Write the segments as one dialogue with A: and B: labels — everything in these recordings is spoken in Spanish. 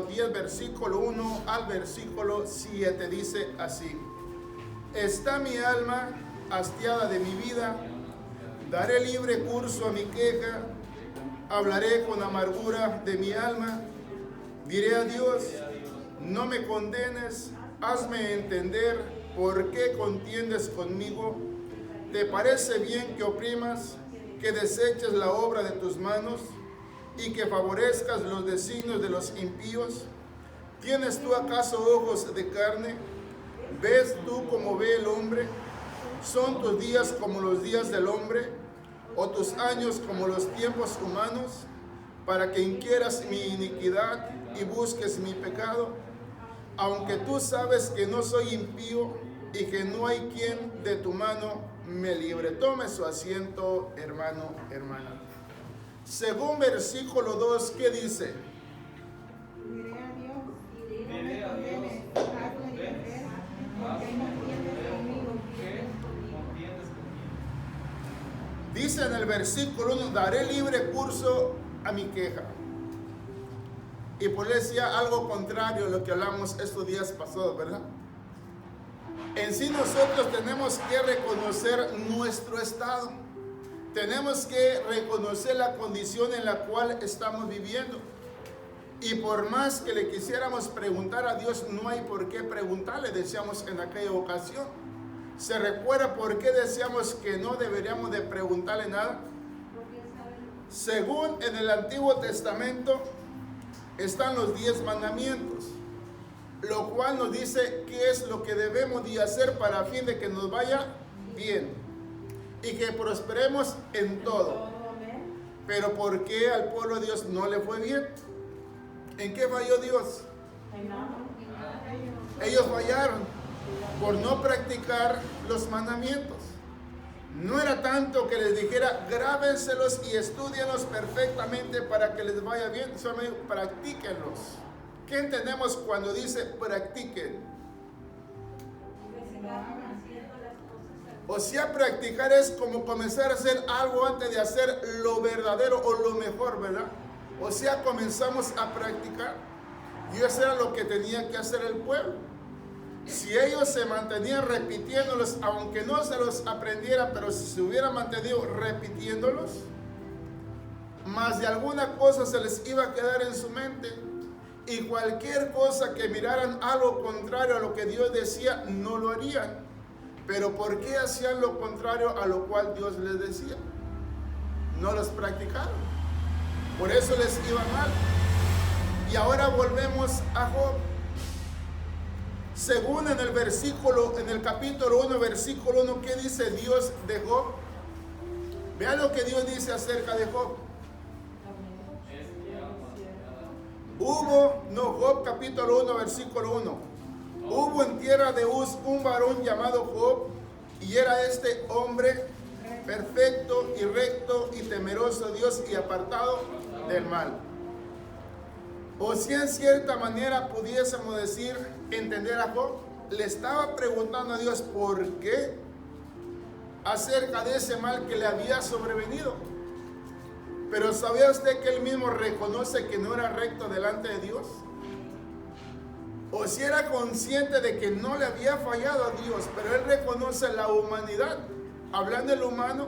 A: 10, versículo 1 al versículo 7, dice así: Está mi alma hastiada de mi vida, daré libre curso a mi queja, hablaré con amargura de mi alma, diré a Dios, no me condenes, hazme entender, ¿por qué contiendes conmigo? ¿Te parece bien que oprimas, que deseches la obra de tus manos y que favorezcas los designios de los impíos? ¿Tienes tú acaso ojos de carne? ¿Ves tú como ve el hombre? ¿Son tus días como los días del hombre? ¿O tus años como los tiempos humanos? Para que inquieras mi iniquidad y busques mi pecado. Aunque tú sabes que no soy impío y que no hay quien de tu mano me libre. Tome su asiento, hermano, hermana. Según versículo 2, ¿qué dice?
B: Diré a Dios, hazme entender, porque no entiendes conmigo.
A: Dice en el versículo 1, daré libre curso a mi queja. Y por eso decía algo contrario a lo que hablamos estos días pasados, ¿verdad? En sí nosotros tenemos que reconocer nuestro estado. Tenemos que reconocer la condición en la cual estamos viviendo. Y por más que le quisiéramos preguntar a Dios, no hay por qué preguntarle, decíamos en aquella ocasión. ¿Se recuerda por qué decíamos que no deberíamos de preguntarle nada? Según en el Antiguo Testamento están los 10 mandamientos, lo cual nos dice qué es lo que debemos de hacer para a fin de que nos vaya bien y que prosperemos en todo. Pero ¿por qué al pueblo de Dios no le fue bien? ¿En qué falló Dios? Ellos fallaron por no practicar los mandamientos. No era tanto que les dijera grábenselos y estudienlos perfectamente para que les vaya bien, solamente practíquenlos. ¿Qué entendemos cuando dice practiquen? O sea, practicar es como comenzar a hacer algo antes de hacer lo verdadero o lo mejor, ¿verdad? O sea, comenzamos a practicar. Y eso era lo que tenía que hacer el pueblo. Si ellos se mantenían repitiéndolos, aunque no se los aprendieran, pero si se hubieran mantenido repitiéndolos, más de alguna cosa se les iba a quedar en su mente. Y cualquier cosa que miraran algo contrario a lo que Dios decía, no lo harían. Pero ¿por qué hacían lo contrario a lo cual Dios les decía? No los practicaron. Por eso les iba mal. Y ahora volvemos a Job. Según en el capítulo 1, versículo 1, ¿qué dice Dios de Job? Vean lo que Dios dice acerca de Job. Job capítulo 1, versículo 1. Hubo en tierra de Uz un varón llamado Job, y era este hombre perfecto y recto y temeroso de Dios y apartado del mal. O si en cierta manera pudiésemos decir, entender a Job, le estaba preguntando a Dios por qué acerca de ese mal que le había sobrevenido. Pero ¿sabía usted que él mismo reconoce que no era recto delante de Dios? O si era consciente de que no le había fallado a Dios, pero él reconoce la humanidad. Hablando del humano,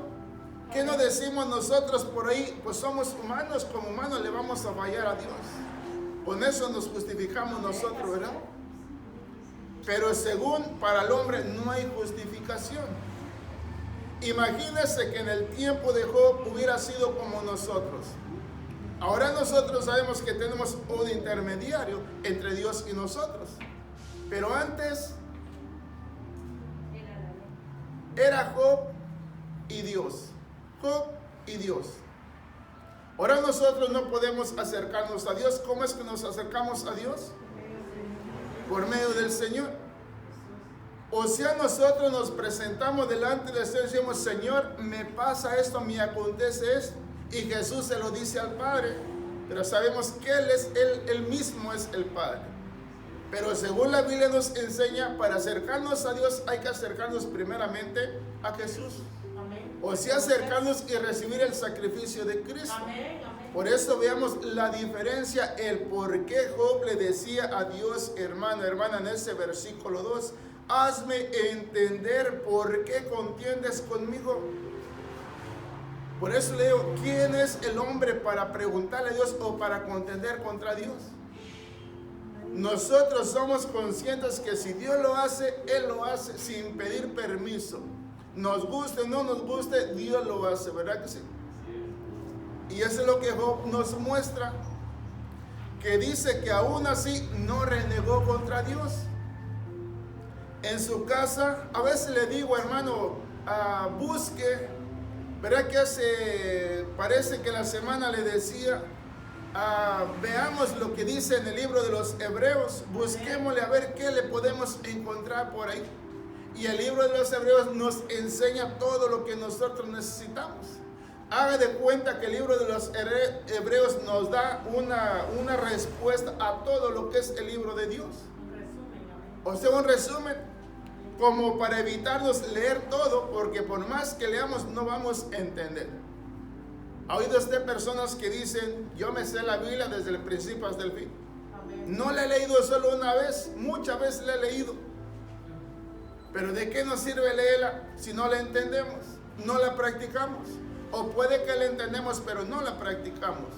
A: ¿qué nos decimos nosotros por ahí? Pues somos humanos, como humanos le vamos a fallar a Dios. Con eso nos justificamos nosotros, ¿verdad? Pero según para el hombre no hay justificación. Imagínense que en el tiempo de Job hubiera sido como nosotros. Ahora nosotros sabemos que tenemos un intermediario entre Dios y nosotros. Pero antes era Job y Dios. Job y Dios. Ahora nosotros no podemos acercarnos a Dios. ¿Cómo es que nos acercamos a Dios? Por medio del Señor. O sea, nosotros nos presentamos delante del Señor y decimos, Señor, me pasa esto, me acontece esto. Y Jesús se lo dice al Padre. Pero sabemos que Él mismo es el Padre. Pero según la Biblia nos enseña, para acercarnos a Dios hay que acercarnos primeramente a Jesús. O sea, acercarnos y recibir el sacrificio de Cristo. Por eso veamos la diferencia, el por qué Job le decía a Dios, hermano, hermana, en ese versículo 2, hazme entender por qué contiendes conmigo. Por eso le digo, ¿quién es el hombre para preguntarle a Dios o para contender contra Dios? Nosotros somos conscientes que si Dios lo hace, Él lo hace sin pedir permiso. Nos guste o no nos guste, Dios lo hace, ¿verdad que sí? Y eso es lo que Job nos muestra, que dice que aún así no renegó contra Dios. En su casa, a veces le digo, hermano, busque, ¿verdad que parece que la semana le decía, veamos lo que dice en el libro de los Hebreos, busquémosle a ver qué le podemos encontrar por ahí. Y el libro de los Hebreos nos enseña todo lo que nosotros necesitamos. Haga de cuenta que el libro de los Hebreos nos da una respuesta a todo lo que es el libro de Dios. O sea, un resumen, como para evitarnos leer todo, porque por más que leamos no vamos a entender. ¿Ha oído usted personas que dicen, yo me sé la Biblia desde el principio hasta el fin? No la he leído solo una vez, muchas veces la he leído. Pero ¿de qué nos sirve leerla si no la entendemos? No la practicamos. O puede que la entendemos, pero no la practicamos.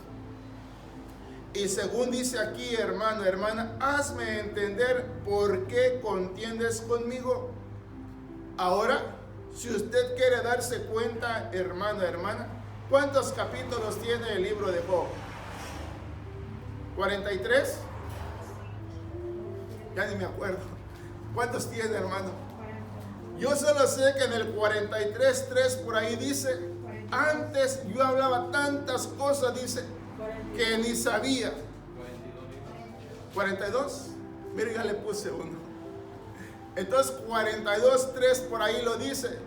A: Y según dice aquí, hermano, hermana, hazme entender por qué contiendes conmigo. Ahora, si usted quiere darse cuenta, hermano, hermana, ¿cuántos capítulos tiene el libro de Job? ¿43? Ya ni me acuerdo. ¿Cuántos tiene, hermano? Yo solo sé que en el 43:3 por ahí dice, antes yo hablaba tantas cosas, dice, que ni sabía. 42, mire, ya le puse uno. Entonces 42:3 por ahí lo dice,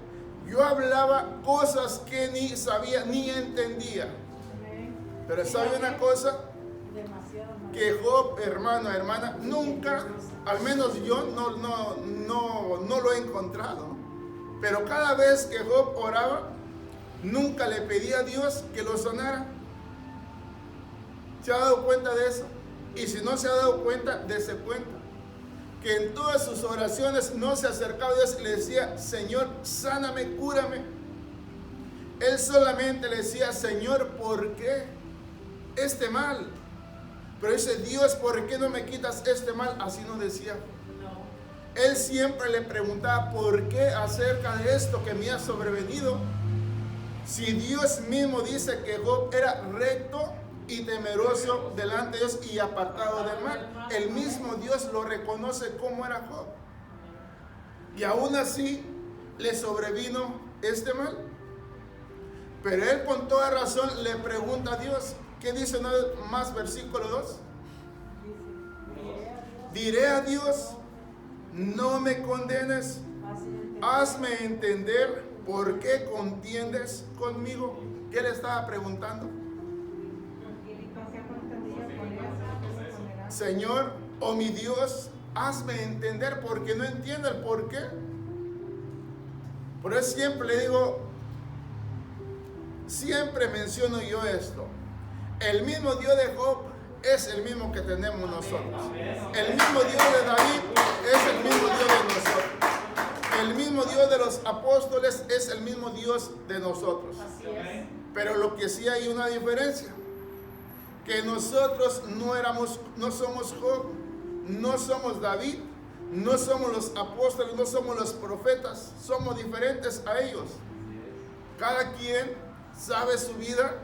A: yo hablaba cosas que ni sabía ni entendía. Pero ¿sabe una cosa? Que Job, hermano, hermana, nunca, al menos yo no lo he encontrado, pero cada vez que Job oraba, nunca le pedía a Dios que lo sanara. ¿Se ha dado cuenta de eso? Y si no se ha dado cuenta, dése cuenta que en todas sus oraciones no se acercaba a Dios y le decía, Señor, sáname, cúrame. Él solamente le decía, Señor, ¿por qué este mal? Pero dice, Dios, ¿por qué no me quitas este mal? Así no decía. Él siempre le preguntaba, ¿por qué acerca de esto que me ha sobrevenido? Si Dios mismo dice que Job era recto y temeroso delante de Dios y apartado del mal, el mismo Dios lo reconoce como era Job. Y aún así le sobrevino este mal. Pero él con toda razón le pregunta a Dios, ¿qué dice más versículo 2? Diré a Dios, no me condenes, hazme entender por qué contiendes conmigo. ¿Qué le estaba preguntando? Señor, o mi Dios, hazme entender, porque no entiendo el por qué. Por eso siempre le digo, siempre menciono yo esto. El mismo Dios de Job es el mismo que tenemos nosotros. El mismo Dios de David es el mismo Dios de nosotros. El mismo Dios de los apóstoles es el mismo Dios de nosotros. Pero lo que sí hay una diferencia, que nosotros no somos Job, no somos David, no somos los apóstoles, no somos los profetas, somos diferentes a ellos. Cada quien sabe su vida,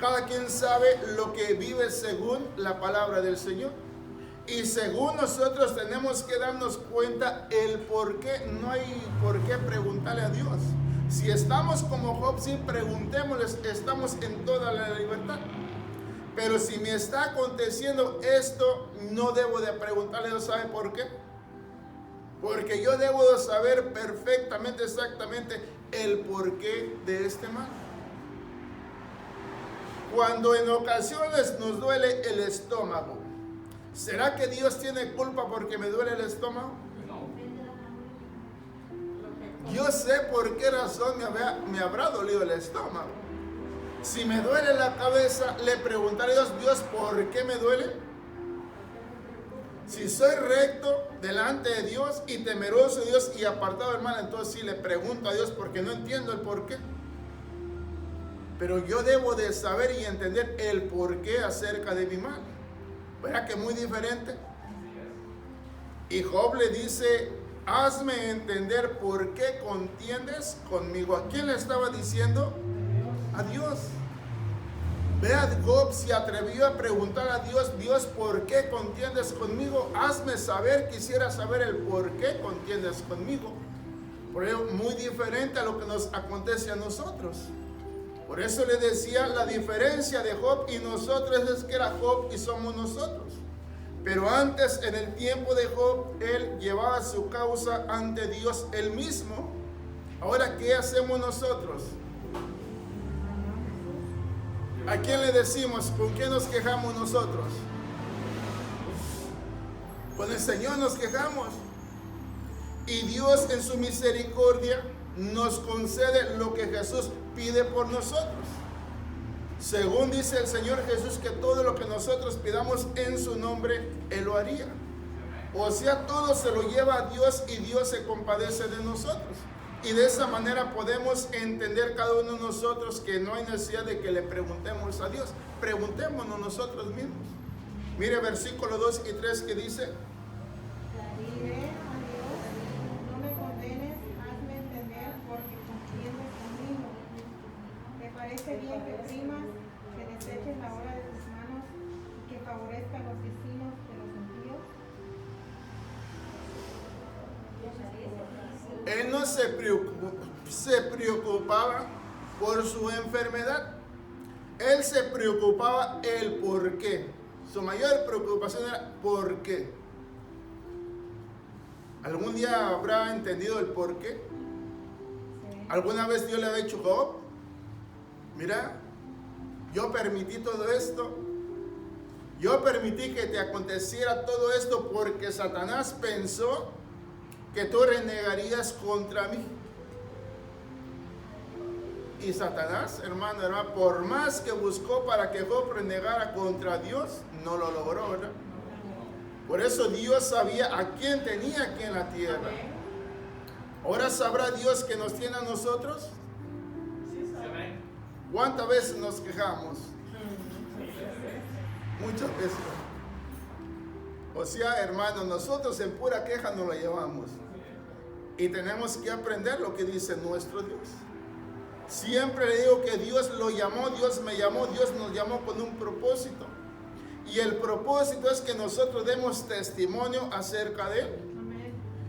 A: cada quien sabe lo que vive según la palabra del Señor. Y según nosotros tenemos que darnos cuenta el por qué. No hay por qué preguntarle a Dios. Si estamos como Job, sí, preguntémosles, estamos en toda la libertad. Pero si me está aconteciendo esto, no debo de preguntarle a Dios, ¿sabe por qué? Porque yo debo de saber perfectamente, exactamente el porqué de este mal. Cuando en ocasiones nos duele el estómago, ¿será que Dios tiene culpa porque me duele el estómago? Yo sé por qué razón me habrá dolido el estómago. Si me duele la cabeza, le preguntaré a Dios, Dios, ¿por qué me duele? Si soy recto delante de Dios y temeroso de Dios y apartado del mal, entonces sí le pregunto a Dios porque no entiendo el por qué. Pero yo debo de saber y entender el por qué acerca de mi mal. ¿Verdad que es muy diferente? Y Job le dice, hazme entender por qué contiendes conmigo. ¿A quién le estaba diciendo? A Dios. Vea, Job se atrevió a preguntar a Dios, Dios, ¿por qué contiendes conmigo? Hazme saber, quisiera saber el por qué contiendes conmigo. Por ello, muy diferente a lo que nos acontece a nosotros. Por eso le decía, la diferencia de Job y nosotros es que era Job y somos nosotros. Pero antes, en el tiempo de Job, él llevaba su causa ante Dios él mismo. Ahora, ¿qué hacemos nosotros? ¿A quién le decimos? ¿Con quién nos quejamos nosotros? Con el Señor nos quejamos. Y Dios en su misericordia nos concede lo que Jesús pide por nosotros. Según dice el Señor Jesús, que todo lo que nosotros pidamos en su nombre, Él lo haría. O sea, todo se lo lleva a Dios y Dios se compadece de nosotros. Y de esa manera podemos entender cada uno de nosotros que no hay necesidad de que le preguntemos a Dios. Preguntémonos nosotros mismos. Mire versículo 2 y 3 que dice:
B: Diré a Dios, no me condenes, hazme entender porque contiendes conmigo. ¿Te parece bien que oprimas, que deseches la obra de tus manos y que favorezca a los vecinos de los impíos?
A: Él no se preocupaba por su enfermedad. Él se preocupaba el por qué. Su mayor preocupación era por qué. ¿Algún día habrá entendido el por qué? ¿Alguna vez Dios le ha dicho, Job, mira, yo permití todo esto? Yo permití que te aconteciera todo esto porque Satanás pensó que tú renegarías contra mí. Y Satanás, hermano, por más que buscó para que Job renegara contra Dios, no lo logró, ¿verdad? Por eso Dios sabía a quién tenía aquí en la tierra. Ahora sabrá Dios que nos tiene a nosotros. ¿Cuántas veces nos quejamos? Muchas veces. O sea, hermano, nosotros en pura queja nos la llevamos. Y tenemos que aprender lo que dice nuestro Dios. Siempre le digo que Dios lo llamó, Dios me llamó, Dios nos llamó con un propósito. Y el propósito es que nosotros demos testimonio acerca de Él.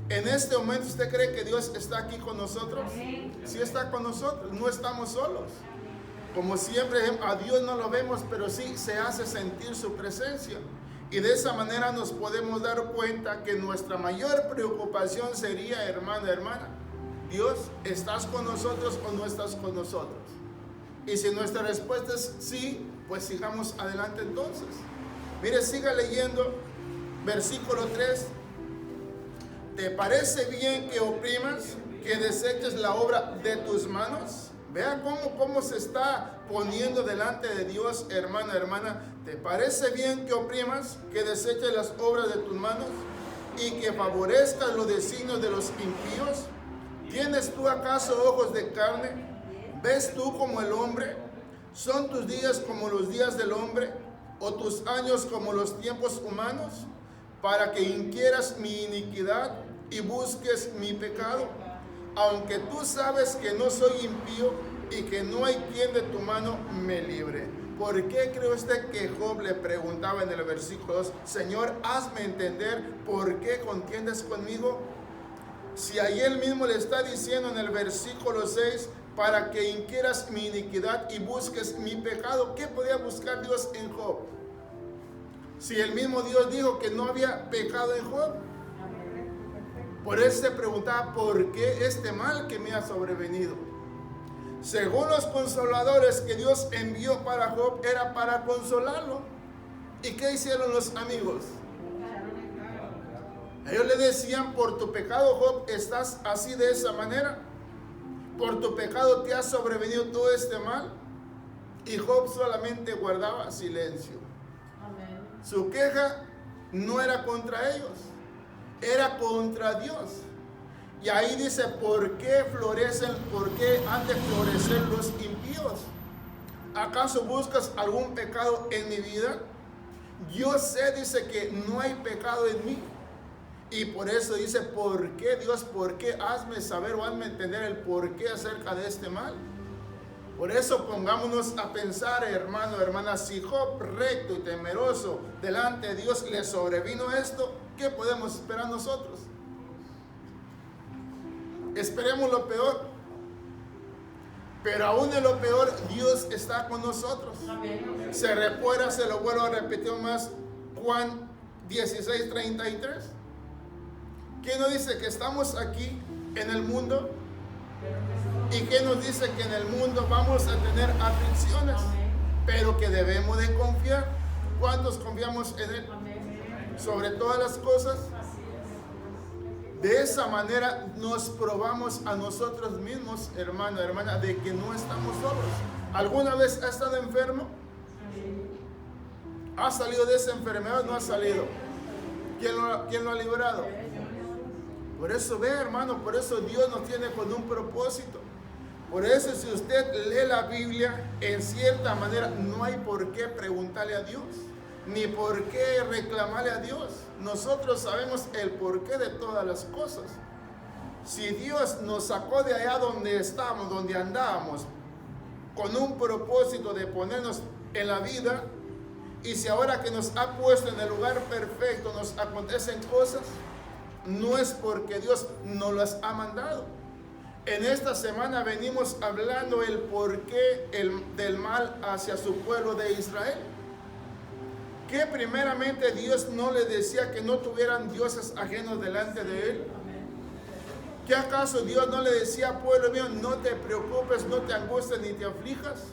A: En este momento, ¿usted cree que Dios está aquí con nosotros? Sí está con nosotros, no estamos solos. Como siempre, a Dios no lo vemos, pero sí se hace sentir su presencia. Y de esa manera nos podemos dar cuenta que nuestra mayor preocupación sería, hermano, hermana, Dios, ¿estás con nosotros o no estás con nosotros? Y si nuestra respuesta es sí, pues sigamos adelante entonces. Mire, siga leyendo, versículo 3. ¿Te parece bien que oprimas, que deseches la obra de tus manos? Vea cómo se está poniendo delante de Dios, hermana, hermana. ¿Te parece bien que oprimas, que deseches las obras de tus manos y que favorezcas los designios de los impíos? ¿Tienes tú acaso ojos de carne? ¿Ves tú como el hombre? ¿Son tus días como los días del hombre? ¿O tus años como los tiempos humanos? Para que inquieras mi iniquidad y busques mi pecado. Aunque tú sabes que no soy impío y que no hay quien de tu mano me libre. ¿Por qué cree usted que Job le preguntaba en el versículo 2, Señor, hazme entender por qué contiendes conmigo? Si ahí él mismo le está diciendo en el versículo 6, para que inquieras mi iniquidad y busques mi pecado. ¿Qué podía buscar Dios en Job? Si el mismo Dios dijo que no había pecado en Job. Por eso se preguntaba, ¿por qué este mal que me ha sobrevenido? Según los consoladores que Dios envió para Job, era para consolarlo. ¿Y qué hicieron los amigos? Ellos le decían, por tu pecado, Job, estás así de esa manera. Por tu pecado te ha sobrevenido todo este mal. Y Job solamente guardaba silencio.
C: Amén.
A: Su queja no era contra ellos, era contra Dios. Y ahí dice, ¿por qué han de florecer los impíos? ¿Acaso buscas algún pecado en mi vida? Yo sé, dice, que no hay pecado en mí. Y por eso dice, ¿por qué, Dios? ¿Por qué? Hazme saber o hazme entender el por qué acerca de este mal. Por eso pongámonos a pensar, hermano, hermana, si Job, recto y temeroso delante de Dios, le sobrevino esto, ¿qué podemos esperar nosotros? Esperemos lo peor, pero aún en lo peor Dios está con nosotros.
C: Amén.
A: Se recuerda, se lo vuelvo a repetir más, Juan 16:33. ¿Quién nos dice que estamos aquí en el mundo? ¿Y quién nos dice que en el mundo vamos a tener aflicciones?
C: Amén.
A: Pero que debemos de confiar. ¿Cuántos confiamos en Él?
C: Amén.
A: Sobre todas las cosas.
C: Así es.
A: De esa manera nos probamos a nosotros mismos, hermano, hermana, de que no estamos solos. ¿Alguna vez ha estado enfermo? ¿Ha salido de esa enfermedad o no ha salido? ¿Quién lo ha librado? Por eso ve, hermano, por eso Dios nos tiene con un propósito. Por eso si usted lee la Biblia, en cierta manera no hay por qué preguntarle a Dios, ni por qué reclamarle a Dios. Nosotros sabemos el porqué de todas las cosas. Si Dios nos sacó de allá donde estábamos, donde andábamos, con un propósito de ponernos en la vida, y si ahora que nos ha puesto en el lugar perfecto nos acontecen cosas, no es porque Dios nos las ha mandado. En esta semana venimos hablando el porqué del mal hacia su pueblo de Israel. Que primeramente Dios no les decía que no tuvieran dioses ajenos delante de Él. ¿Que acaso Dios no le decía, pueblo mío, no te preocupes, no te angusties ni te aflijas?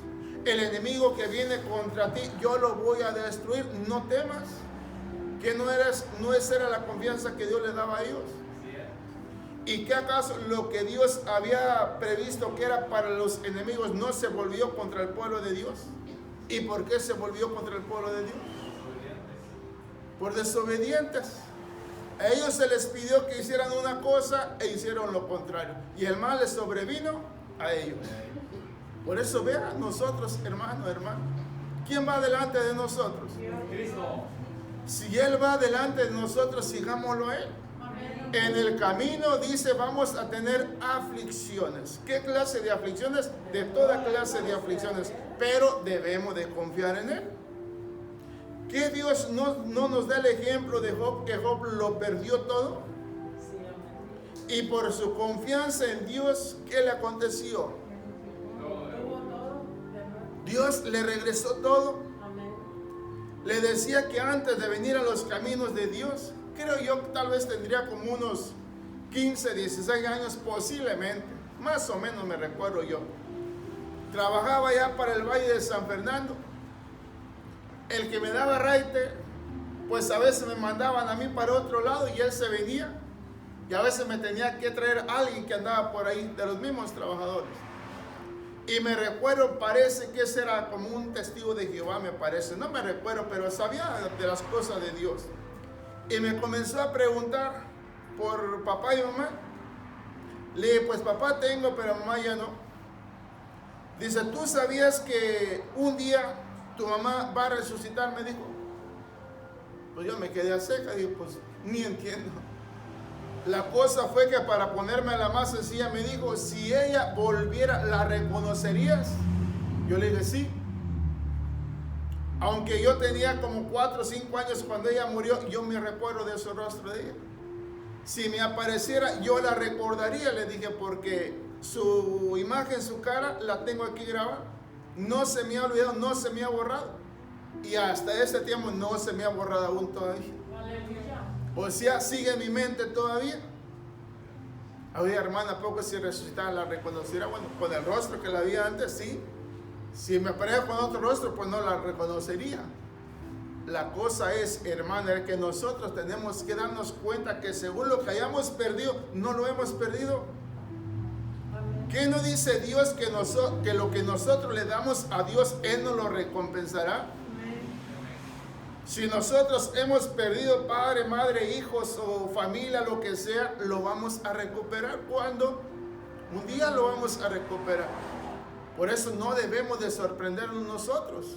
A: El enemigo que viene contra ti, yo lo voy a destruir, no temas. ¿Que no era la confianza que Dios le daba a ellos? ¿Y que acaso lo que Dios había previsto que era para los enemigos no se volvió contra el pueblo de Dios? ¿Y por qué se volvió contra el pueblo de Dios? Por desobedientes. A ellos se les pidió que hicieran una cosa e hicieron lo contrario. Y el mal les sobrevino a ellos. Por eso vean nosotros, hermano, ¿quién va delante de nosotros?
C: Cristo.
A: Si Él va delante de nosotros, sigámoslo a Él.
C: Amén.
A: En el camino dice, vamos a tener aflicciones. ¿Qué clase de aflicciones? De toda clase de aflicciones. Pero debemos de confiar en Él. ¿Que Dios no nos da el ejemplo de Job, que Job lo perdió todo?
C: Sí, amén.
A: Y por su confianza en Dios, ¿qué le aconteció?
C: Tuvo todo, ¿verdad?
A: Dios le regresó todo.
C: Amén.
A: Le decía que antes de venir a los caminos de Dios, creo yo que tal vez tendría como unos 15, 16 años posiblemente, más o menos me recuerdo yo. Trabajaba ya para el Valle de San Fernando. El que me daba raite, pues a veces me mandaban a mí para otro lado y él se venía. Y a veces me tenía que traer a alguien que andaba por ahí, de los mismos trabajadores. Y me recuerdo, parece que ese era como un testigo de Jehová, me parece. No me recuerdo, pero sabía de las cosas de Dios. Y me comenzó a preguntar por papá y mamá. Le dije, pues papá tengo, pero mamá ya no. Dice, ¿tú sabías que un día tu mamá va a resucitar? Me dijo. Pues yo me quedé a seca, digo, pues ni entiendo. La cosa fue que para ponerme la más sencilla me dijo, si ella volviera, ¿la reconocerías? Yo le dije, sí. Aunque yo tenía como 4 o 5 años cuando ella murió, yo me recuerdo de ese rostro de ella. Si me apareciera, yo la recordaría, le dije, porque su imagen, su cara, la tengo aquí grabada. No se me ha olvidado, no se me ha borrado. Y hasta este tiempo no se me ha borrado aún todavía.
C: Aleluya.
A: O sea, sigue en mi mente todavía. Oye, hermana, ¿a poco si resucitara la reconociera? Bueno, con el rostro que la vi antes, sí. Si me aparece con otro rostro, pues no la reconocería. La cosa es, hermana, que nosotros tenemos que darnos cuenta que según lo que hayamos perdido, no lo hemos perdido.
C: Amén.
A: ¿Qué no dice Dios que lo que nosotros le damos a Dios, Él nos lo recompensará? Si nosotros hemos perdido padre, madre, hijos o familia, lo que sea, lo vamos a recuperar. ¿Cuándo? Un día lo vamos a recuperar. Por eso no debemos de sorprendernos nosotros.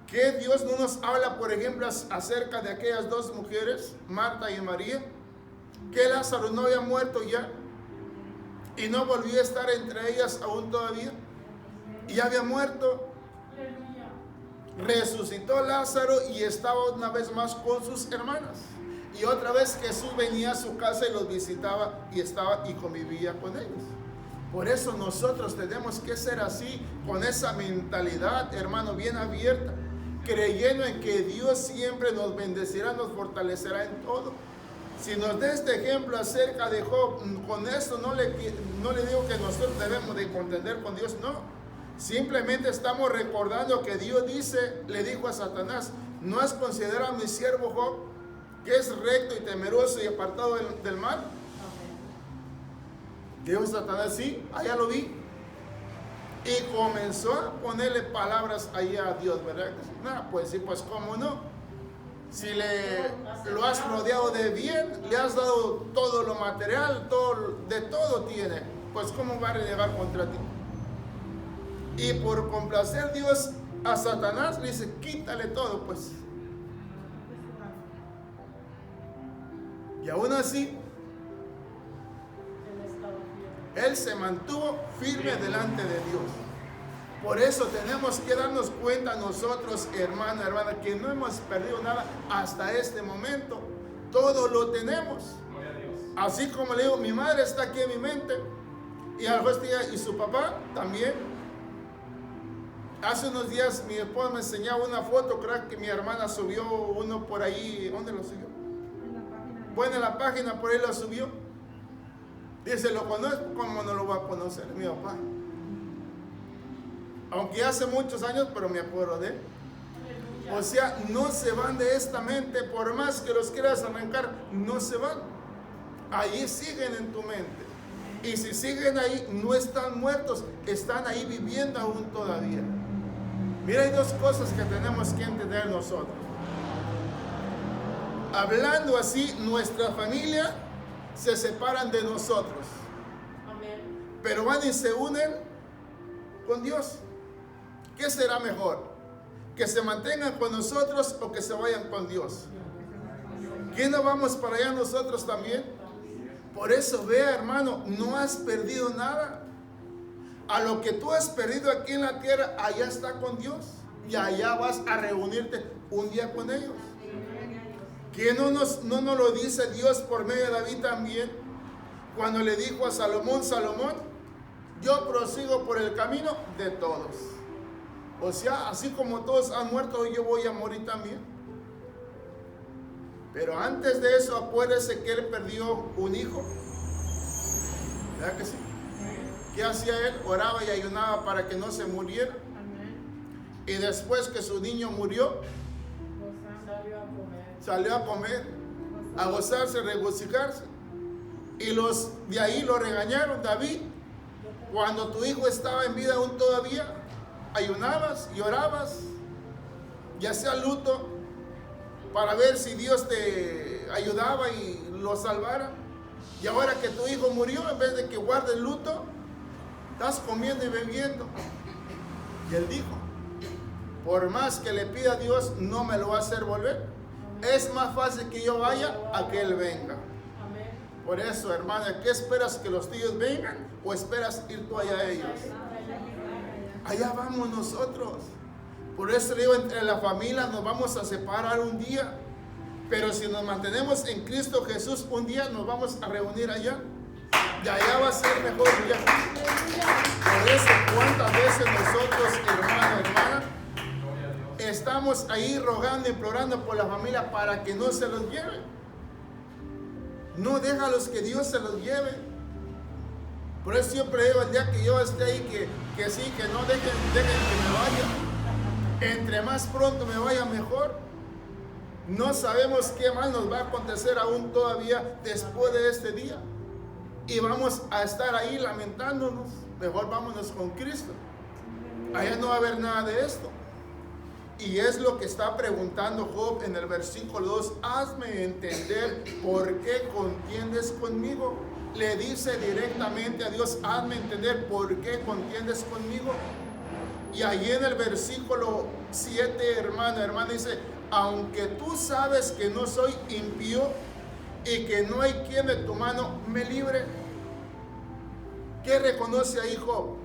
A: Que Dios no nos habla, por ejemplo, acerca de aquellas dos mujeres, Marta y María, que Lázaro no había muerto ya y no volvió a estar entre ellas aún todavía. Y ya había muerto. Resucitó Lázaro y estaba una vez más con sus hermanas. Y otra vez Jesús venía a su casa y los visitaba y estaba y convivía con ellos. Por eso nosotros tenemos que ser así, con esa mentalidad, hermano, bien abierta, creyendo en que Dios siempre nos bendecirá, nos fortalecerá en todo. Si nos da este ejemplo acerca de Job, con esto no le digo que nosotros debemos de contender con Dios, no. Simplemente estamos recordando que Dios le dijo a Satanás: ¿no has considerado a mi siervo Job, que es recto y temeroso y apartado del mal? Dijo Satanás: sí, allá lo vi. Y comenzó a ponerle palabras ahí a Dios, ¿verdad? Pues sí, pues cómo no. Si lo has rodeado de bien, le has dado todo lo material, de todo tiene, pues cómo va a renegar contra ti. Y por complacer Dios a Satanás le dice: quítale todo, pues. Y aún así, él se mantuvo firme delante de Dios. Por eso tenemos que darnos cuenta nosotros, hermano, hermana, que no hemos perdido nada hasta este momento. Todo lo tenemos. Así como le digo, mi madre está aquí en mi mente, y su papá también. Hace unos días mi esposa me enseñaba una foto, creo que mi hermana subió uno por ahí. ¿Dónde lo subió?
B: En la página.
A: Bueno, en la página por ahí lo subió. Dice: lo conozco, ¿cómo no lo va a conocer? Mi papá. Aunque hace muchos años, pero me acuerdo de él. O sea, no se van de esta mente, por más que los quieras arrancar, no se van. Ahí siguen en tu mente. Y si siguen ahí, no están muertos, están ahí viviendo aún todavía. Mira, hay dos cosas que tenemos que entender nosotros. Hablando así, nuestra familia se separan de nosotros. Pero van y se unen con Dios. ¿Qué será mejor? ¿Que se mantengan con nosotros o que se vayan con Dios? ¿Qué no vamos para allá nosotros también? Por eso, vea, hermano, no has perdido nada. A lo que tú has perdido aquí en la tierra, allá está con Dios. Y allá vas a reunirte un día con ellos. ¿Que no nos lo dice Dios por medio de David también? Cuando le dijo a Salomón: Salomón, yo prosigo por el camino de todos. O sea, así como todos han muerto, yo voy a morir también. Pero antes de eso, acuérdese que él perdió un hijo. ¿Verdad que sí? ¿Qué hacía él? Oraba y ayunaba para que no se muriera. Y después que su niño murió, salió a comer, a gozarse, regocijarse. Y los de ahí lo regañaron: David, cuando tu hijo estaba en vida aún todavía, ayunabas y orabas y hacías luto para ver si Dios te ayudaba y lo salvara. Y ahora que tu hijo murió, en vez de que guardes luto, estás comiendo y bebiendo. Y él dijo: por más que le pida a Dios, no me lo va a hacer volver. Es más fácil que yo vaya a que él venga. Por eso, hermana, ¿qué esperas? ¿Que los tuyos vengan o esperas ir tú allá a ellos? Allá vamos nosotros. Por eso le digo, entre la familia nos vamos a separar un día. Pero si nos mantenemos en Cristo Jesús, un día nos vamos a reunir allá. Y allá va a ser mejor día. Por eso, ¿cuántas veces nosotros, hermano, hermana, estamos ahí rogando, implorando por la familia para que no se los lleven? No, déjalos que Dios se los lleve. Por eso siempre digo, el día que yo esté ahí, que sí, que no dejen que me vaya. Entre más pronto me vaya, mejor. No sabemos qué mal nos va a acontecer aún todavía después de este día. Y vamos a estar ahí lamentándonos. mejor vámonos con Cristo. Allá no va a haber nada de esto. Y es lo que está preguntando Job en el versículo 2. Hazme entender por qué contiendes conmigo. Le dice directamente a Dios, hazme entender por qué contiendes conmigo. Y ahí en el versículo 7, hermana, dice, aunque tú sabes que no soy impío y que no hay quien de tu mano me libre. ¿Qué reconoce ahí Job?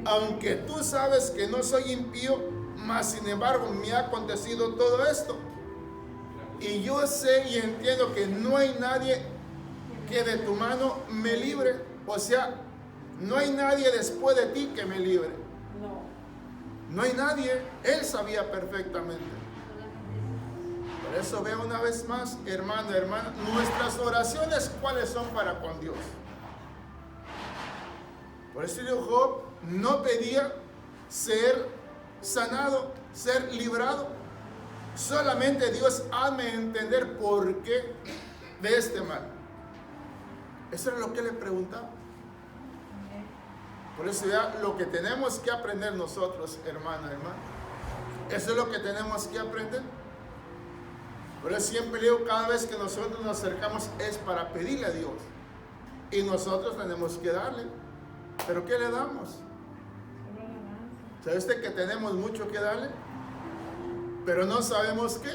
A: Aunque tú sabes que no soy impío, mas sin embargo me ha acontecido todo esto. Y yo sé y entiendo que no hay nadie que de tu mano me libre. O sea, no hay nadie después de ti que me libre. No hay nadie. Él sabía perfectamente. Por eso veo una vez más, hermano, nuestras oraciones, ¿cuáles son para con Dios? Por eso Job no pedía ser sanado, ser librado. Solamente Dios, hazme entender por qué de este mal. Eso era lo que le preguntaba. Por eso ya lo que tenemos que aprender nosotros, hermano, eso es lo que tenemos que aprender. Por eso siempre digo, cada vez que nosotros nos acercamos es para pedirle a Dios. Y nosotros tenemos que darle. ¿Pero qué le damos? ¿Sabe usted que tenemos mucho que darle? Pero no sabemos qué.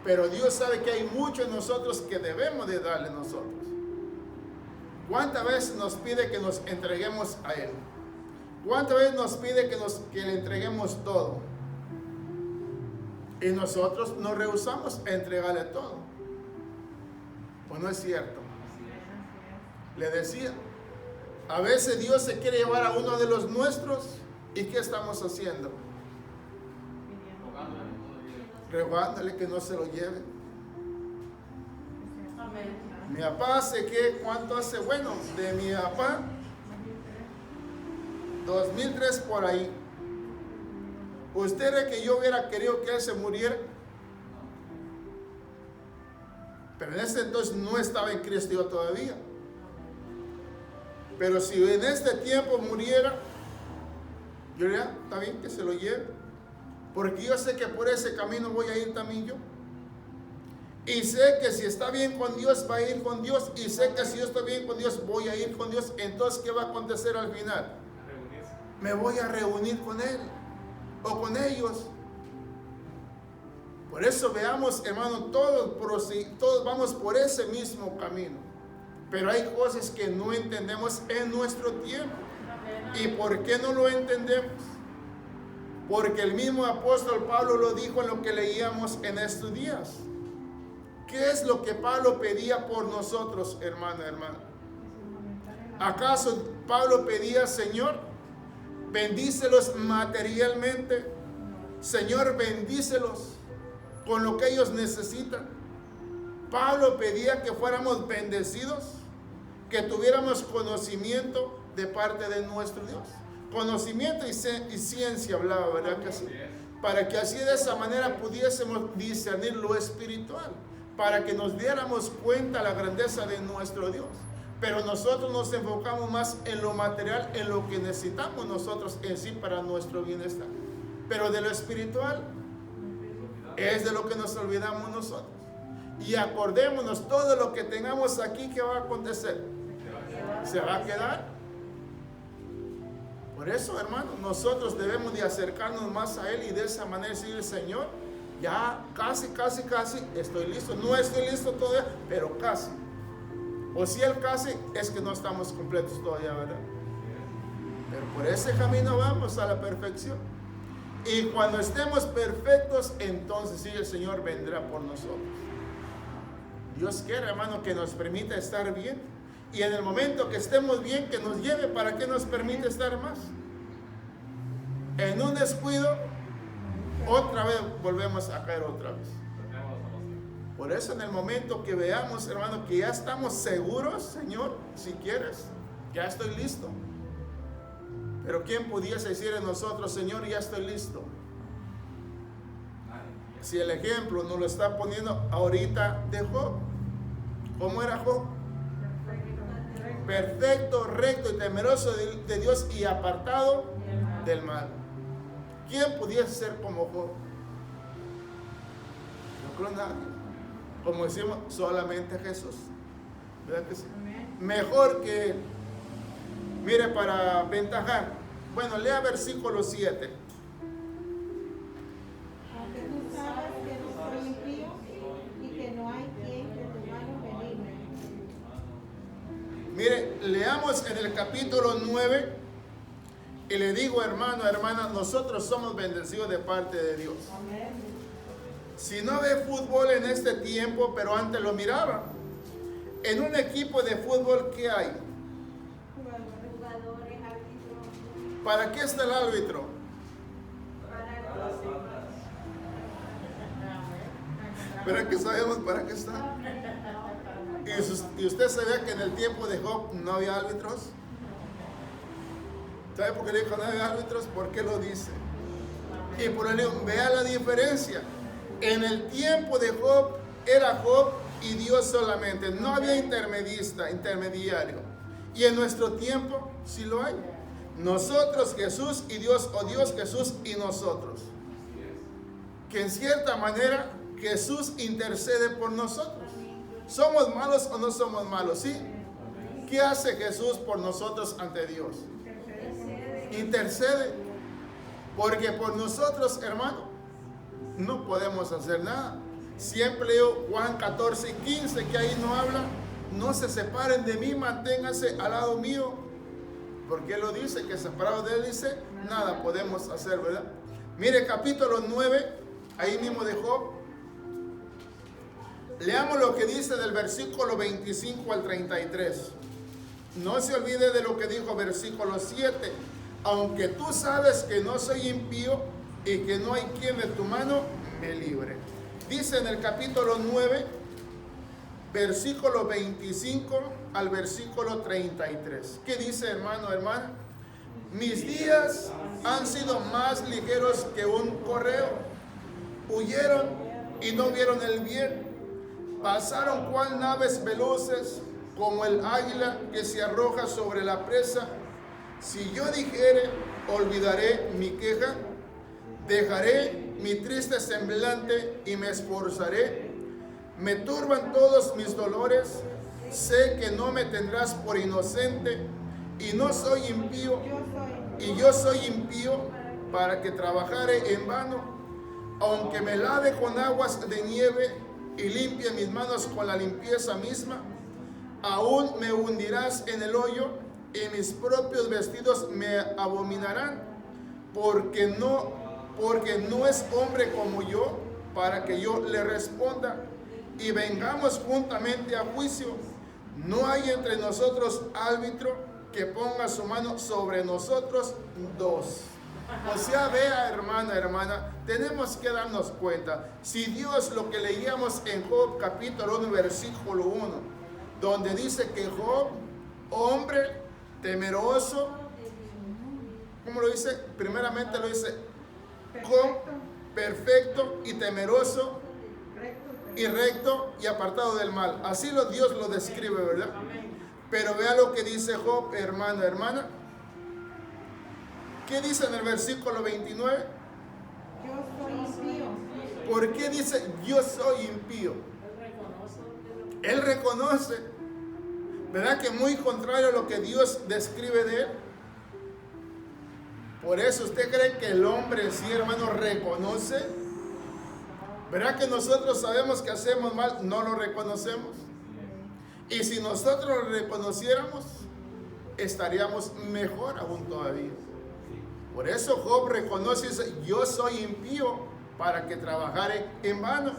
A: Pero Dios sabe que hay mucho en nosotros que debemos de darle nosotros. ¿Cuántas veces nos pide que nos entreguemos a Él? ¿Cuántas veces nos pide que le entreguemos todo? Y nosotros nos rehusamos a entregarle todo. Pues no es cierto. Le decía, a veces Dios se quiere llevar a uno de los nuestros. ¿Y qué estamos haciendo? Rogándole que no se lo lleve. Mi papá sé que cuánto hace, bueno, de mi papá 2003 por ahí. ¿Usted cree que yo hubiera querido que él se muriera? Pero en ese entonces no estaba en Cristo yo todavía. Pero si en este tiempo muriera, yo diría, está bien que se lo lleve. Porque yo sé que por ese camino voy a ir también yo. Y sé que si está bien con Dios, va a ir con Dios. Y sé que si yo estoy bien con Dios, voy a ir con Dios. Entonces, ¿qué va a acontecer al final? Me voy a reunir con Él o con ellos. Por eso veamos, hermano, todos vamos por ese mismo camino. Pero hay cosas que no entendemos en nuestro tiempo. ¿Y por qué no lo entendemos? Porque el mismo apóstol Pablo lo dijo en lo que leíamos en estos días. ¿Qué es lo que Pablo pedía por nosotros, hermano? ¿Acaso Pablo pedía, Señor, bendícelos materialmente? Señor, bendícelos con lo que ellos necesitan. Pablo pedía que fuéramos bendecidos, que tuviéramos conocimiento de parte de nuestro Dios. Conocimiento y ciencia hablaba, ¿verdad que sí? Para que así de esa manera pudiésemos discernir lo espiritual, para que nos diéramos cuenta la grandeza de nuestro Dios. Pero nosotros nos enfocamos más en lo material, en lo que necesitamos nosotros en sí para nuestro bienestar. Pero de lo espiritual es de lo que nos olvidamos nosotros. Y acordémonos, todo lo que tengamos aquí, ¿qué va a acontecer? Se va a quedar. Por eso, hermano, nosotros debemos de acercarnos más a Él y de esa manera decirle, Señor, ya casi estoy listo. No estoy listo todavía, pero casi. O si Él casi, es que no estamos completos todavía, ¿verdad? Pero por ese camino vamos a la perfección. Y cuando estemos perfectos, entonces sí, el Señor vendrá por nosotros. Dios quiere, hermano, que nos permita estar bien. Y en el momento que estemos bien, que nos lleve para que nos permita estar más. En un descuido, otra vez volvemos a caer otra vez. Por eso en el momento que veamos, hermano, que ya estamos seguros, Señor, si quieres, ya estoy listo. Pero ¿quién pudiese decir en nosotros, Señor, ya estoy listo? Si el ejemplo nos lo está poniendo ahorita de Job. ¿Cómo era Job? Perfecto, recto y temeroso de Dios y apartado del mal. ¿Quién pudiese ser como Job? No creo nadie. Como decimos, solamente Jesús. ¿Verdad que sí? Mejor que él. Mire, para ventajar. Bueno, lea versículo 7.
B: Aunque tú sabes que no soy impío y que no hay quien de tu mano me libre.
A: Mire, leamos en el capítulo 9 y le digo, hermano, hermana, nosotros somos bendecidos de parte de Dios. Si no ve fútbol en este tiempo, pero antes lo miraba, en un equipo de fútbol, ¿qué hay?
B: Jugadores, árbitros,
A: ¿Para qué está el árbitro? ¿Pero que sabemos para qué está? Y usted sabía que en el tiempo de Job no había árbitros. ¿Sabe por qué le dijo no había árbitros? ¿Por qué lo dice? Y por ello, vea la diferencia. En el tiempo de Job era Job y Dios solamente. No había intermediario. Y en nuestro tiempo sí lo hay. Nosotros, Jesús y Dios, o Dios, Jesús y nosotros. Que en cierta manera Jesús intercede por nosotros. ¿Somos malos o no somos malos? ¿Sí? ¿Qué hace Jesús por nosotros ante Dios? Intercede. Porque por nosotros, hermano, no podemos hacer nada. Siempre leo Juan 14 y 15, que ahí no habla. No se separen de mí, manténganse al lado mío. Porque él lo dice, que separado de él, dice, nada podemos hacer, ¿verdad? Mire, capítulo 9, ahí mismo de Job. Leamos lo que dice del versículo 25 al 33. No se olvide de lo que dijo versículo 7. Aunque tú sabes que no soy impío y que no hay quien de tu mano me libre. Dice en el capítulo 9, versículo 25 al versículo 33. ¿Qué dice, hermano, hermana? Mis días han sido más ligeros que un correo. Huyeron y no vieron el bien. Pasaron cual naves veloces, como el águila que se arroja sobre la presa. Si yo dijere, olvidaré mi queja, dejaré mi triste semblante y me esforzaré. Me turban todos mis dolores, sé que no me tendrás por inocente, y no soy impío, y yo soy impío para que trabajare en vano. Aunque me lave con aguas de nieve y limpie mis manos con la limpieza misma, aún me hundirás en el hoyo y mis propios vestidos me abominarán, porque no es hombre como yo para que yo le responda y vengamos juntamente a juicio. No hay entre nosotros árbitro que ponga su mano sobre nosotros dos. O sea, vea, hermana, hermana, tenemos que darnos cuenta. Si Dios, lo que leíamos en Job capítulo 1, versículo 1, donde dice que Job, hombre temeroso, ¿cómo lo dice? Primeramente lo dice perfecto y temeroso y recto y apartado del mal. Así Dios lo describe, ¿verdad? Pero vea lo que dice Job, hermano, hermana. ¿Qué dice en el versículo 29?
B: Yo soy impío.
A: ¿Por qué dice yo soy impío? Él reconoce, ¿verdad? Que muy contrario a lo que Dios describe de él. Por eso usted cree que el hombre, sí, hermano, reconoce. ¿Verdad que nosotros sabemos que hacemos mal? No lo reconocemos. Y si nosotros lo reconociéramos, estaríamos mejor aún todavía. Por eso Job reconoce y dice, yo soy impío para que trabajare en vano.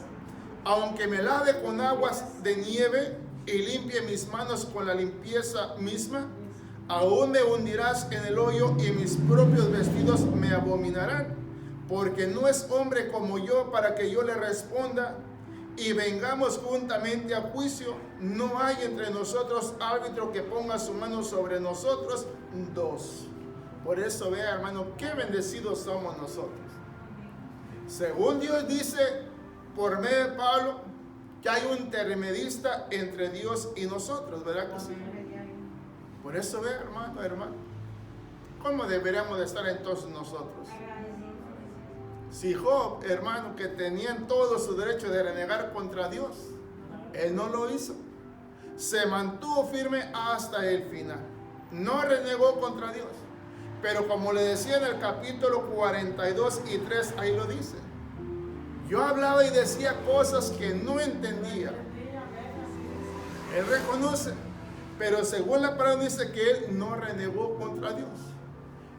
A: Aunque me lave con aguas de nieve y limpie mis manos con la limpieza misma, aún me hundirás en el hoyo y mis propios vestidos me abominarán. Porque no es hombre como yo para que yo le responda y vengamos juntamente a juicio. No hay entre nosotros árbitro que ponga su mano sobre nosotros dos. Por eso vea, hermano, qué bendecidos somos nosotros. Según Dios dice por medio de Pablo que hay un intermediista entre Dios y nosotros, ¿verdad que sí? Por eso ve, hermano, ¿cómo deberíamos de estar entonces nosotros? Si Job, hermano, que tenía todo su derecho de renegar contra Dios, él no lo hizo. Se mantuvo firme hasta el final. No renegó contra Dios. Pero como le decía en el capítulo 42 y 3, ahí lo dice. Yo hablaba y decía cosas que no entendía. Él reconoce. Pero según la palabra dice que él no renegó contra Dios.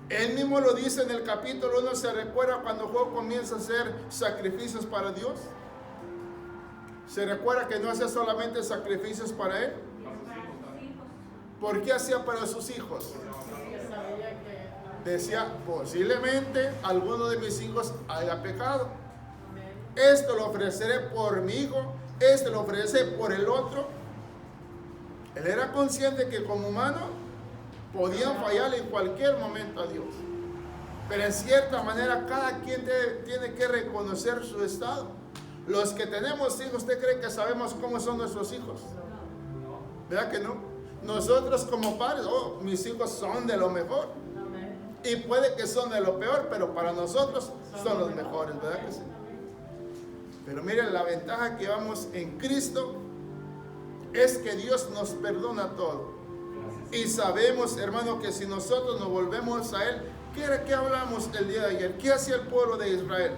A: Él mismo lo dice en el capítulo 1, ¿se recuerda cuando Job comienza a hacer sacrificios para Dios? ¿Se recuerda que no hacía solamente sacrificios para él? ¿Por qué hacía para sus hijos? Decía, posiblemente alguno de mis hijos haya pecado. Esto lo ofreceré por mi hijo, esto lo ofreceré por el otro. Él era consciente que como humano podían fallar en cualquier momento a Dios. Pero en cierta manera cada quien tiene que reconocer su estado. Los que tenemos hijos, ¿usted cree que sabemos cómo son nuestros hijos? ¿Verdad que no? Nosotros como padres, mis hijos son de lo mejor. Y puede que son de lo peor, pero para nosotros son los mejores, ¿verdad que sí? Pero miren, la ventaja que vamos en Cristo es que Dios nos perdona todo. Y sabemos, hermano, que si nosotros nos volvemos a Él, ¿qué hablamos el día de ayer? ¿Qué hacía el pueblo de Israel?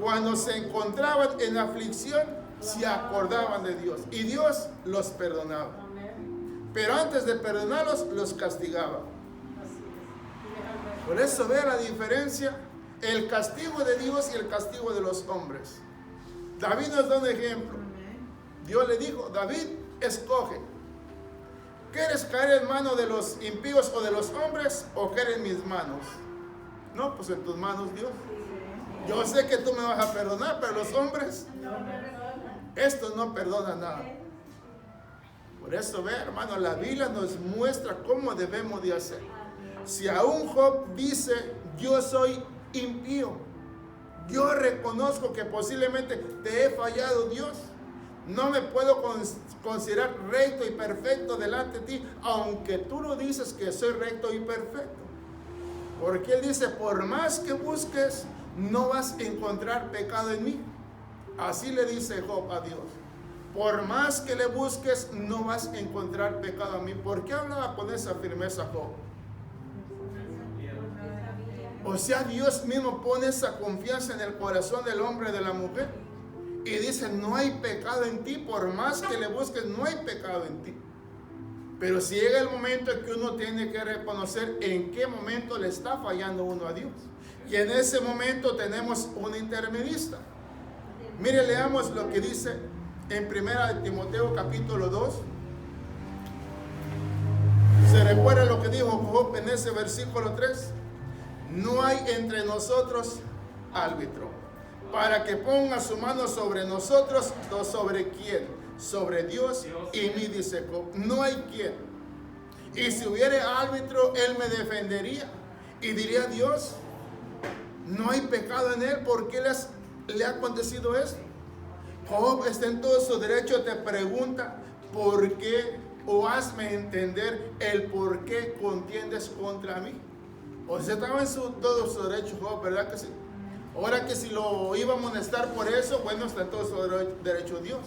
A: Cuando se encontraban en aflicción, se acordaban de Dios. Y Dios los perdonaba. Pero antes de perdonarlos, los castigaba. Por eso ve la diferencia, el castigo de Dios y el castigo de los hombres. David nos da un ejemplo. Dios le dijo, David, escoge. ¿Quieres caer en manos de los impíos o de los hombres o caer en mis manos? No, pues en tus manos, Dios. Yo sé que tú me vas a perdonar, pero los hombres, estos no perdonan nada. Por eso ve, hermano, la Biblia nos muestra cómo debemos de hacer. Si aún Job dice, yo soy impío, yo reconozco que posiblemente te he fallado, Dios. No me puedo considerar recto y perfecto delante de ti, aunque tú lo dices que soy recto y perfecto. Porque Él dice, por más que busques, no vas a encontrar pecado en mí. Así le dice Job a Dios. Por más que le busques, no vas a encontrar pecado en mí. ¿Por qué hablaba con esa firmeza Job? O sea, Dios mismo pone esa confianza en el corazón del hombre y de la mujer. Y dice, no hay pecado en ti, por más que le busques, no hay pecado en ti. Pero si llega el momento en que uno tiene que reconocer en qué momento le está fallando uno a Dios. Y en ese momento tenemos un intermedista. Mire, leamos lo que dice en 1 Timoteo capítulo 2. ¿Se recuerda lo que dijo Job en ese versículo 3? No hay entre nosotros árbitro, para que ponga su mano sobre nosotros, ¿o sobre quién? Sobre Dios y mí, dice Job. No hay quien. Y si hubiera árbitro, él me defendería y diría, Dios, no hay pecado en él, ¿por qué le ha acontecido esto? Job está en todo su derecho, te pregunta, ¿por qué? O hazme entender el por qué contiendes contra mí. O sea, estaba en todo su derecho Job, ¿verdad que sí? Ahora que si lo iba a amonestar por eso, bueno, está en todo su derecho Dios.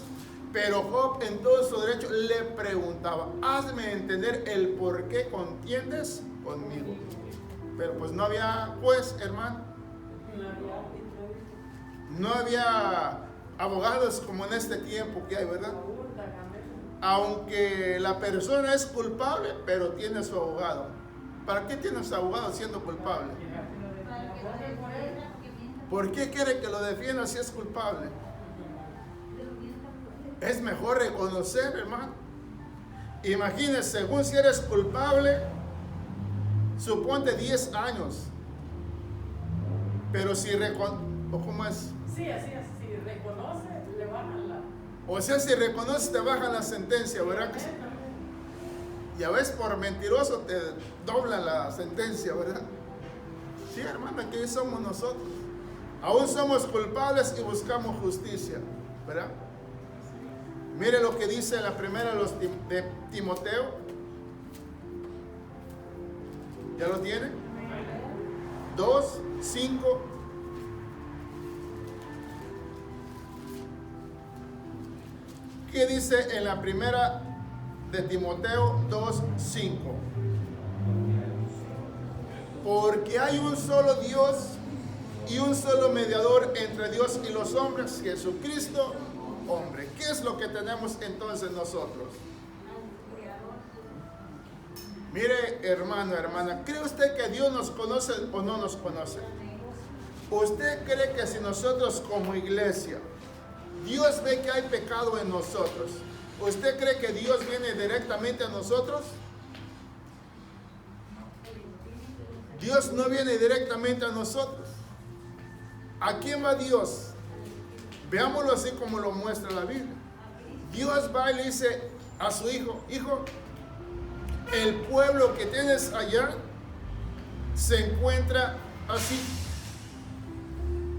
A: Pero Job en todo su derecho le preguntaba, hazme entender el por qué contiendes conmigo. Pero pues no había juez, hermano. No había abogados como en este tiempo que hay, ¿verdad? Aunque la persona es culpable, pero tiene su abogado. ¿Para qué tiene su abogado siendo culpable? ¿Por qué quiere que lo defienda si es culpable? Es mejor reconocer, hermano. Imagínese, según si eres culpable, suponte 10 años. Pero si ¿o cómo es?
C: Sí, así es. Si reconoce, le bajan la...
A: O sea, si reconoces, te bajan la sentencia, ¿verdad que sí? Y a veces por mentiroso te doblan la sentencia, ¿verdad? Sí, hermano, aquí somos nosotros. Aún somos culpables y buscamos justicia, ¿verdad? Mire lo que dice la primera de Timoteo. ¿Ya lo tiene? 2:5. ¿Qué dice en la primera de Timoteo 2:5? Porque hay un solo Dios y un solo mediador entre Dios y los hombres, Jesucristo, hombre. ¿Qué es lo que tenemos entonces nosotros? Mire, hermano, hermana, ¿cree usted que Dios nos conoce o no nos conoce? ¿Usted cree que si nosotros como iglesia, Dios ve que hay pecado en nosotros, ¿usted cree que Dios viene directamente a nosotros? Dios no viene directamente a nosotros. ¿A quién va Dios? Veámoslo así como lo muestra la Biblia. Dios va y le dice a su hijo: hijo, el pueblo que tienes allá se encuentra así.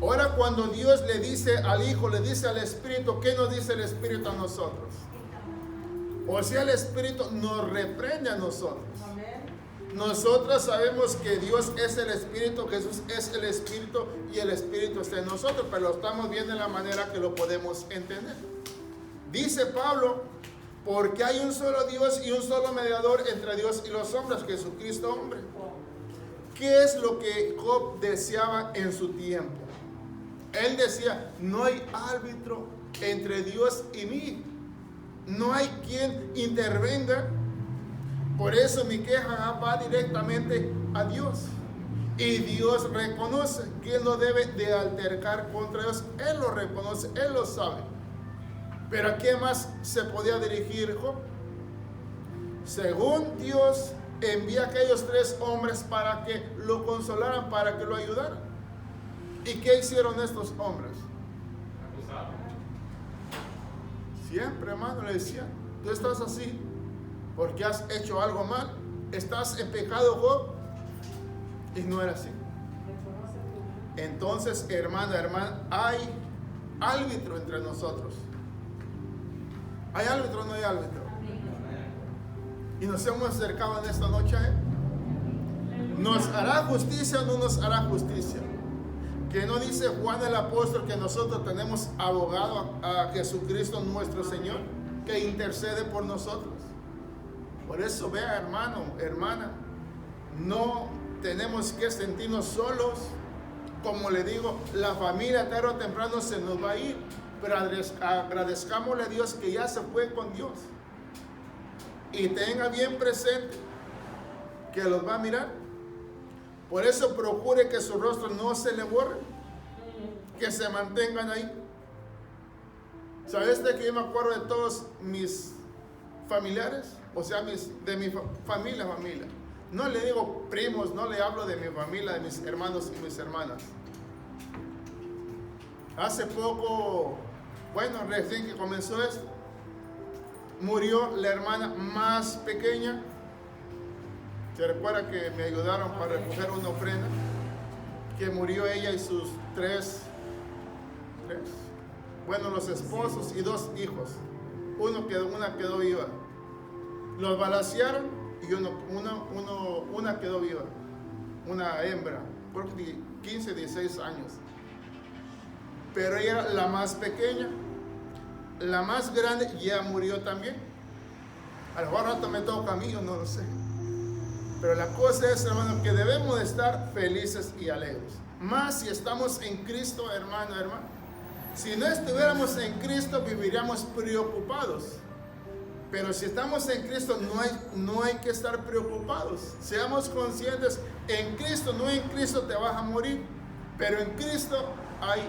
A: Ahora, cuando Dios le dice al Hijo, le dice al Espíritu, ¿qué nos dice el Espíritu a nosotros? O sea, el Espíritu nos reprende a nosotros. Nosotros sabemos que Dios es el Espíritu, Jesús es el Espíritu y el Espíritu está en nosotros, pero lo estamos viendo en la manera que lo podemos entender. Dice Pablo: porque hay un solo Dios y un solo mediador entre Dios y los hombres, Jesucristo hombre. ¿Qué es lo que Job deseaba en su tiempo? Él decía: no hay árbitro entre Dios y mí. No hay quien intervenga. Por eso mi queja va directamente a Dios. Y Dios reconoce que Él no debe de altercar contra Dios. Él lo reconoce, Él lo sabe. Pero ¿a qué más se podía dirigir Job? Según Dios, envía a aquellos 3 hombres para que lo consolaran, para que lo ayudaran. ¿Y qué hicieron estos hombres? Siempre, hermano, le decían: tú estás así porque has hecho algo mal, estás en pecado, Job. Y no era así. Entonces, hermano, hermana, hay árbitro entre nosotros. ¿Hay árbitro o no hay árbitro? Y nos hemos acercado en esta noche a Él. ¿Nos hará justicia o no nos hará justicia? Que no dice Juan el apóstol que nosotros tenemos abogado a Jesucristo nuestro Señor, que intercede por nosotros. Por eso, vea, hermano, hermana, no tenemos que sentirnos solos. Como le digo, la familia tarde o temprano se nos va a ir, pero agradezcámosle a Dios que ya se fue con Dios. Y tenga bien presente que los va a mirar. Por eso procure que su rostro no se le borre, que se mantengan ahí. ¿Sabes de que yo me acuerdo de todos mis familiares? O sea, de mi familia. No le digo primos, no le hablo de mi familia, de mis hermanos y mis hermanas. Hace poco, bueno, recién que comenzó esto, murió la hermana más pequeña. Se recuerda que me ayudaron para recoger una ofrenda, que murió ella y sus tres, bueno, los esposos y 2 hijos. Una quedó viva. Los balacearon y una quedó viva, una hembra, por 15, 16 años. Pero ella era la más pequeña. La más grande ya murió también. A lo mejor rato me toca a mí, yo no lo sé. Pero la cosa es, hermano, que debemos de estar felices y alegres. Más si estamos en Cristo, hermano. Si no estuviéramos en Cristo, viviríamos preocupados. Pero si estamos en Cristo, no hay que estar preocupados. Seamos conscientes, en Cristo, no en Cristo te vas a morir. Pero en Cristo hay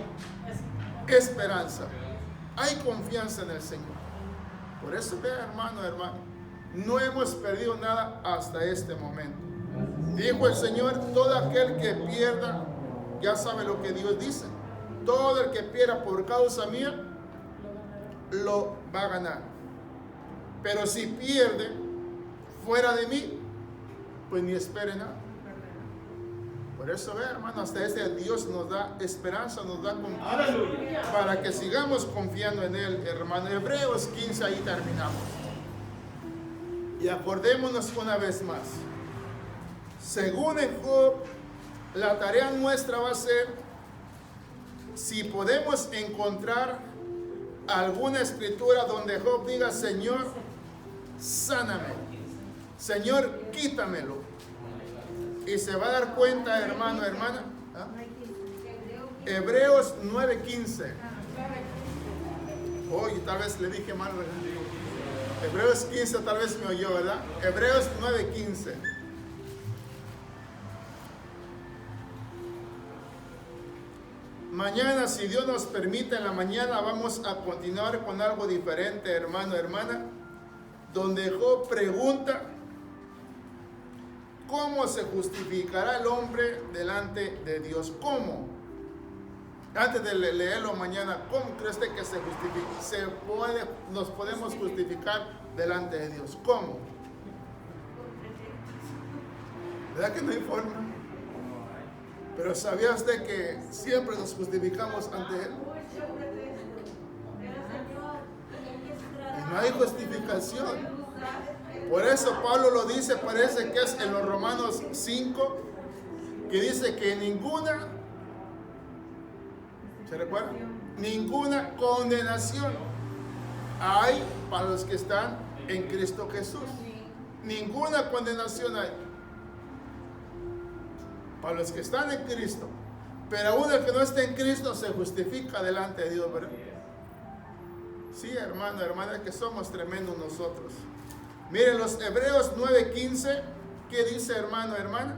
A: esperanza. Hay confianza en el Señor. Por eso, vea, hermano, no hemos perdido nada hasta este momento. Dijo el Señor: todo aquel que pierda, ya sabe lo que Dios dice, todo el que pierda por causa mía, lo va a ganar. Pero si pierde fuera de mí, pues ni espere nada. Por eso, ve, hermano, hasta este Dios nos da esperanza, nos da confianza.
C: Aleluya.
A: Para que sigamos confiando en Él, hermano. Hebreos 15, ahí terminamos. Y acordémonos una vez más. Según en Job, la tarea nuestra va a ser, si podemos encontrar alguna escritura donde Job diga: Señor, sáname, Señor, quítamelo. Y se va a dar cuenta, hermano, hermana. ¿Ah? Hebreos 9:15. Oye, tal vez le dije mal, ¿verdad? Hebreos 15 tal vez me oyó, ¿verdad? Hebreos 9:15. Mañana, si Dios nos permite, en la mañana vamos a continuar con algo diferente, hermano, hermana, donde Job pregunta: ¿cómo se justificará el hombre delante de Dios? ¿Cómo? Antes de leerlo mañana, ¿cómo cree usted que se justifica? Nos podemos justificar delante de Dios. ¿Cómo? ¿Verdad que no hay forma? Pero ¿sabía usted que siempre nos justificamos ante Él? Y no hay justificación. Por eso Pablo lo dice, parece que es en los Romanos 5, que dice que ninguna, ¿se recuerda? Ninguna condenación hay para los que están en Cristo Jesús. Ninguna condenación hay para los que están en Cristo. Pero aún el que no esté en Cristo se justifica delante de Dios, ¿verdad? Sí, hermano, hermana, que somos tremendos nosotros. Miren los Hebreos 9:15, ¿qué dice, hermano, hermana?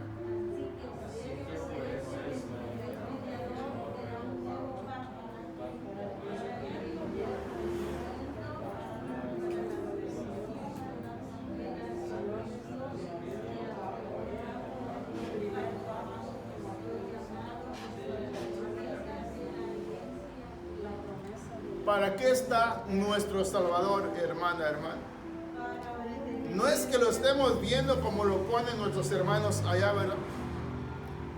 A: ¿Para qué está nuestro Salvador, hermana, hermana? No es que lo estemos viendo como lo ponen nuestros hermanos allá, ¿verdad?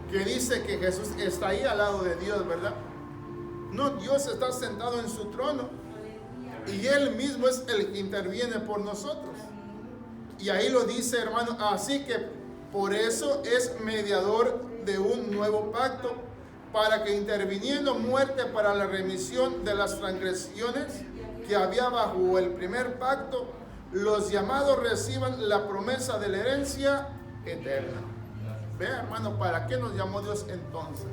A: Que dice que Jesús está ahí al lado de Dios, ¿verdad? No, Dios está sentado en su trono y Él mismo es el que interviene por nosotros. Y ahí lo dice, hermano, así que por eso es mediador de un nuevo pacto, para que interviniendo muerte para la remisión de las transgresiones que había bajo el primer pacto, los llamados reciban la promesa de la herencia eterna. Vea, hermano, ¿para qué nos llamó Dios entonces?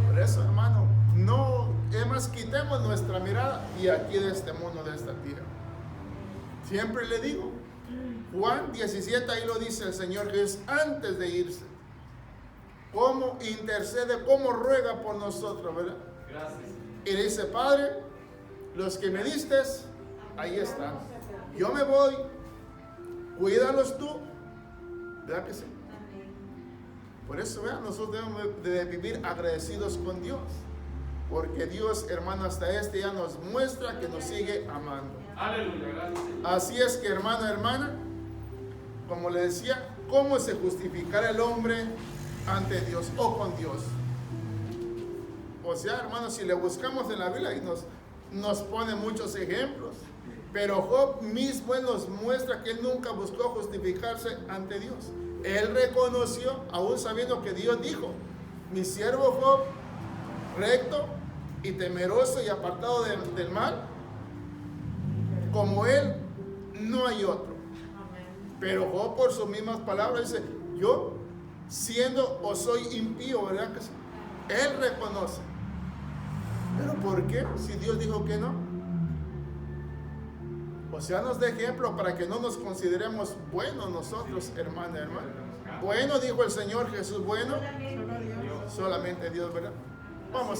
A: Por eso, hermano, no, además quitemos nuestra mirada y aquí de este mundo, de esta tierra. Siempre le digo, Juan 17, ahí lo dice el Señor Jesús antes de irse. Cómo intercede, cómo ruega por nosotros, ¿verdad?
C: Gracias.
A: Y le dice: Padre, los que me diste, ahí están. Yo me voy, cuídalos tú. ¿Verdad que sí? Por eso, vean, nosotros debemos de vivir agradecidos con Dios. Porque Dios, hermano, hasta este día nos muestra que nos sigue amando.
C: Aleluya, gracias.
A: Así es que, hermano, hermana, como le decía, ¿cómo se justificará el hombre ante Dios o con Dios? O sea, hermano, si le buscamos en la Biblia y nos pone muchos ejemplos, pero Job mismo él nos muestra que él nunca buscó justificarse ante Dios. Él reconoció, aún sabiendo que Dios dijo: mi siervo Job, recto y temeroso y apartado del mal, como él no hay otro. Pero Job, por sus mismas palabras, dice: yo, siendo o soy impío, ¿verdad que sí? Él reconoce. ¿Pero por qué? Si Dios dijo que no. O sea, nos da ejemplo para que no nos consideremos buenos nosotros, hermana, hermano. Bueno, dijo el Señor Jesús, bueno, solamente Dios, ¿verdad? Vamos a